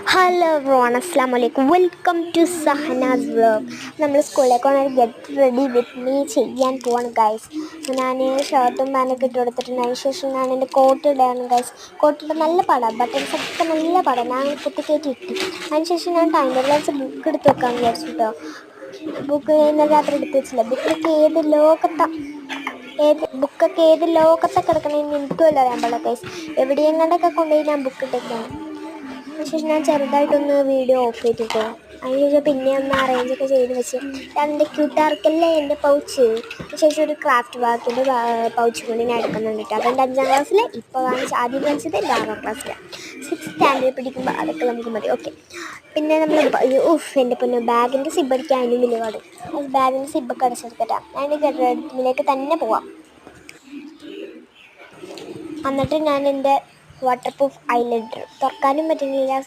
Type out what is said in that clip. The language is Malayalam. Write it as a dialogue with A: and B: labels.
A: ഹലോ എവ്രിവൺ, അസ്സലാമു അലൈക്കും. Welcome to Shahanas vlog. നമ്മൾ സ്കൂളിലേക്ക് ഗെറ്റ് റെഡി വിത്ത് മീ ചെയ്യാൻ പോവാണ് ഗൈസ്. ഞാൻ ഷർട്ടും പാൻറ്റൊക്കെ ഇട്ട് കൊടുത്തിട്ടുണ്ട്. അതിന് ശേഷം ഞാൻ എൻ്റെ കോട്ട് ഇടാണ് ഗൈസ്. കോട്ടിട്ട് നല്ല പടം, ബട്ടൺസ് ഒക്കെ നല്ല പടം ഞാൻ കുത്തിക്കയറ്റി ഇട്ടു. അതിന് ശേഷം ഞാൻ ടൈം ടേബിൾസ് ബുക്ക് എടുത്ത് വെക്കാമെന്ന് വിചാരിച്ചു കേട്ടോ. ബുക്ക് ഇന്നലെ രാത്രി എടുത്ത് വെച്ചില്ല. ബുക്കൊക്കെ ഏത് ലോകത്തൊക്കെ കിടക്കണമെന്ന് എനിക്കുമല്ലോ അറിയാൻ പാടില്ല ഗൈസ്. എവിടെയെങ്ങാണ്ടൊക്കെ കൊണ്ടുപോയി ഞാൻ ബുക്ക് ഇട്ടേക്കാണ്. അതിനുശേഷം ഞാൻ ചെറുതായിട്ടൊന്ന് വീഡിയോ ഓഫ് ചെയ്തിട്ടോ. അതിനുശേഷം പിന്നെ ഒന്ന് അറേഞ്ചൊക്കെ ചെയ്ത് വെച്ച് എൻ്റെ ക്യൂട്ടാർക്കല്ലേ എൻ്റെ പൗച്ച്. അതിനുശേഷം ഒരു ക്രാഫ്റ്റ് വർക്കിൻ്റെ പൗച്ച് കൊണ്ട് ഞാൻ എടുക്കുന്നുണ്ട് കേട്ടോ. അതെൻ്റെ 5ാം ക്ലാസ്സിൽ. ഇപ്പോൾ ആദ്യം കാണിച്ചത് എൻ്റെ 6ാം ക്ലാസ്സിലാണ്. 6th സ്റ്റാൻഡേർഡ് പഠിക്കുമ്പോൾ അതൊക്കെ നമുക്ക് മതി. ഓക്കെ, പിന്നെ നമ്മൾ എൻ്റെ പൊന്നു ബാഗിൻ്റെ സിബ് അടിക്കാൻ അതിനും വലിയ പാട്. ബാഗിൻ്റെ സിബൊക്കെ അടച്ചെടുക്കട്ടാ. ഞാൻ ഗഡ്ഡിലേക്ക് തന്നെ പോവാം. എന്നിട്ട് ഞാൻ എൻ്റെ വാട്ടർ പ്രൂഫ് ഐലൈനർ തുറക്കാനും പറ്റുന്നില്ല,